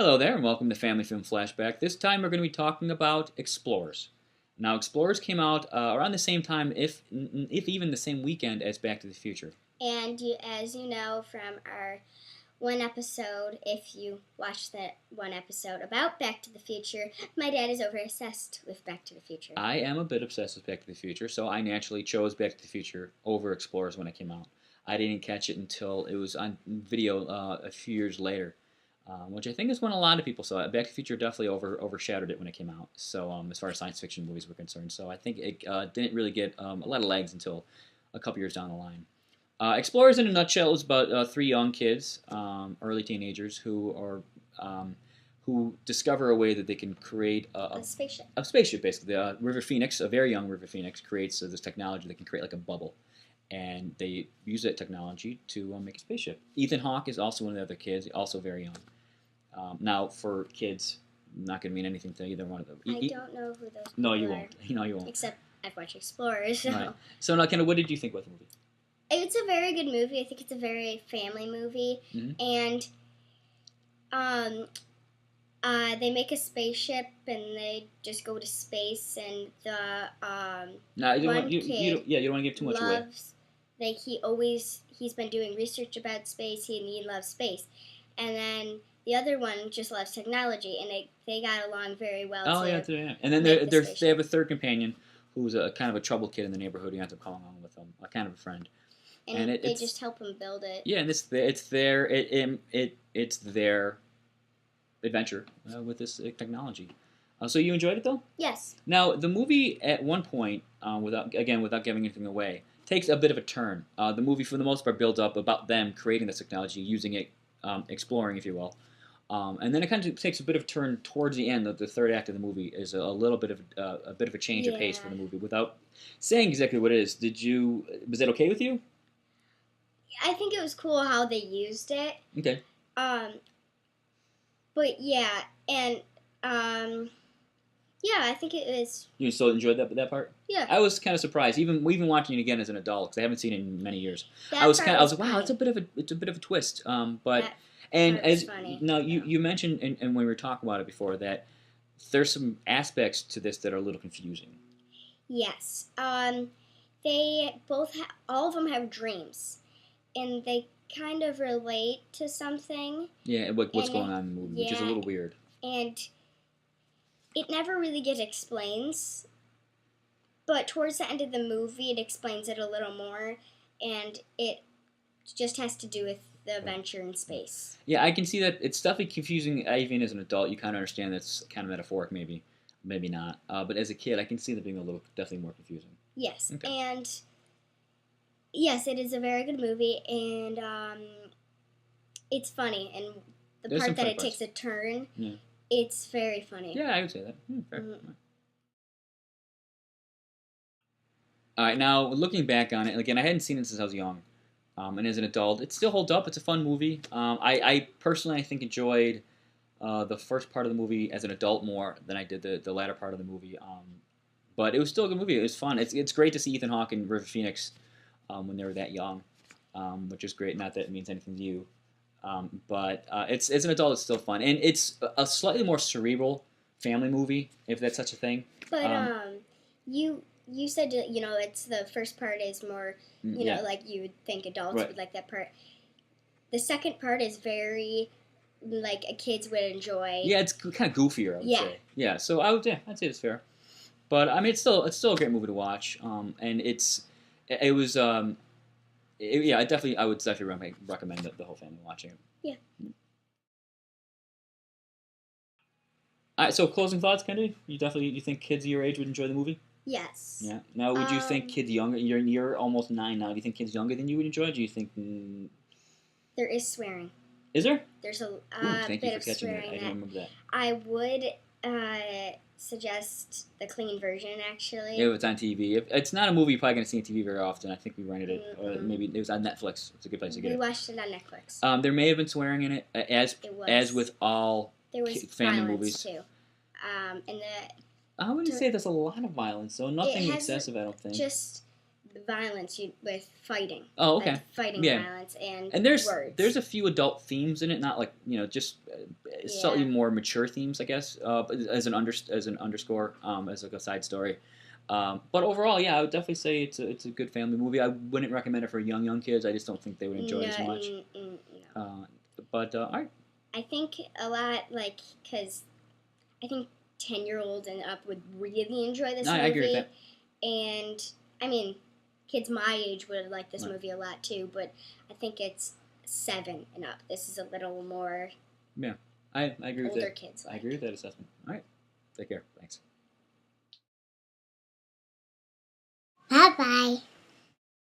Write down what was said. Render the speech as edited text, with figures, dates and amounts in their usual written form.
Hello there, and welcome to Family Film Flashback. This time we're going to be talking about Explorers. Now, Explorers came out around the same time, if even the same weekend as Back to the Future. And as you know from our one episode, if you watched that one episode about Back to the Future, my dad is over-obsessed with Back to the Future. I am a bit obsessed with Back to the Future, so I naturally chose Back to the Future over Explorers when it came out. I didn't catch it until it was on video a few years later. Which I think is when a lot of people saw it. Back to the Future definitely overshadowed it when it came out. So as far as science fiction movies were concerned, so I think it didn't really get a lot of legs until a couple years down the line. Explorers, in a nutshell, is about three young kids, early teenagers, who discover a way that they can create a spaceship. A spaceship, basically. River Phoenix, a very young River Phoenix, creates this technology that can create like a bubble. And they use that technology to make a spaceship. Ethan Hawke is also one of the other kids, also very young. Now, for kids, not going to mean anything to either one of them. I don't know who those people No, you are. won't. No, you won't. Except I've watched Explorers. So. Right. So now, Kendall, what did you think about the movie? It's a very good movie. I think it's a very family movie. Mm-hmm. And they make a spaceship and they just go to space. And the Now, you don't one want, kid you don't want to give too much away. Like he's been doing research about space. He loves space, and then the other one just loves technology, and they got along very well. Oh yeah. And then they have a third companion who's a kind of a trouble kid in the neighborhood. Who ends up calling on with them, a kind of a friend. And they just help him build it. Yeah, and it's their adventure with this technology. So you enjoyed it though? Yes. Now the movie at one point, without giving anything away, takes a bit of a turn. The movie, for the most part, builds up about them creating this technology, using it, exploring, if you will, and then it kind of takes a bit of a turn towards the end. The third act of the movie is a little bit of a change of pace for the movie. Without saying exactly what it is, was that okay with you? I think it was cool how they used it. Okay. But yeah, and yeah, I think it was. You still enjoyed that part? Yeah. I was kind of surprised, even watching it again as an adult, because I haven't seen it in many years. I was like, wow, it's a bit of a twist. But as funny. now you mentioned, and when we were talking about it before, that there's some aspects to this that are a little confusing. Yes. They both all of them have dreams, and they kind of relate to something. Yeah, what's going on in the movie, which is a little weird. And it never really gets explains, but towards the end of the movie, it explains it a little more, and it just has to do with the adventure in space. Yeah, I can see that it's definitely confusing. Even as an adult, you kind of understand that's kind of metaphoric, maybe not. But as a kid, I can see that being definitely more confusing. Yes, okay. And yes, it is a very good movie, and it's funny, and the part that it takes a turn. Yeah. It's very funny. Yeah, I would say that. Fair. Mm-hmm. All right, now looking back on it, again, I hadn't seen it since I was young, and as an adult, it still holds up. It's a fun movie. I personally, I think, enjoyed the first part of the movie as an adult more than I did the latter part of the movie. But it was still a good movie. It was fun. It's great to see Ethan Hawke and River Phoenix when they were that young, which is great. Not that it means anything to you. But it's as an adult, it's still fun, and it's a slightly more cerebral family movie, if that's such a thing. But you said it's the first part is more know like you would think adults would like that part. The second part is very like kids would enjoy. Yeah, it's kind of goofier, I would say. Yeah, so I'd say it's fair. But I mean, it's still a great movie to watch, and it was. I would definitely recommend the whole family watching it. Yeah. All right, so closing thoughts, Kendall? You think kids your age would enjoy the movie? Yes. Yeah. Now, would you think kids younger? You're almost 9 now. Do you think kids younger than you would enjoy it? Do you think? There is swearing. Is there? There's a thank bit you for of catching swearing. That. I didn't remember that. I would suggest the clean version, actually. If it's on TV. It's not a movie you're probably going to see on TV very often. I think we rented it. Mm-hmm. Or maybe it was on Netflix. It's a good place to get it. We watched it on Netflix. There may have been swearing in it, as with all family movies. Too. And I wouldn't say there's a lot of violence, so nothing excessive, I don't think. Just violence with fighting. Oh, okay. Like fighting Yeah. violence and there's words. there's a few adult themes in it, not like just slightly more mature themes, I guess. As an underscore, as like a side story. But overall, yeah, I would definitely say it's a good family movie. I wouldn't recommend it for young kids. I just don't think they would enjoy it as much. No. But all right. I think a lot because I think 10-year-olds and up would really enjoy this movie. I agree with that. And I mean, kids my age would like this movie a lot too. But I think it's 7 and up. This is a little more. Yeah, I agree with that. Older kids. I agree with that assessment. All right, take care. Thanks. Bye-bye.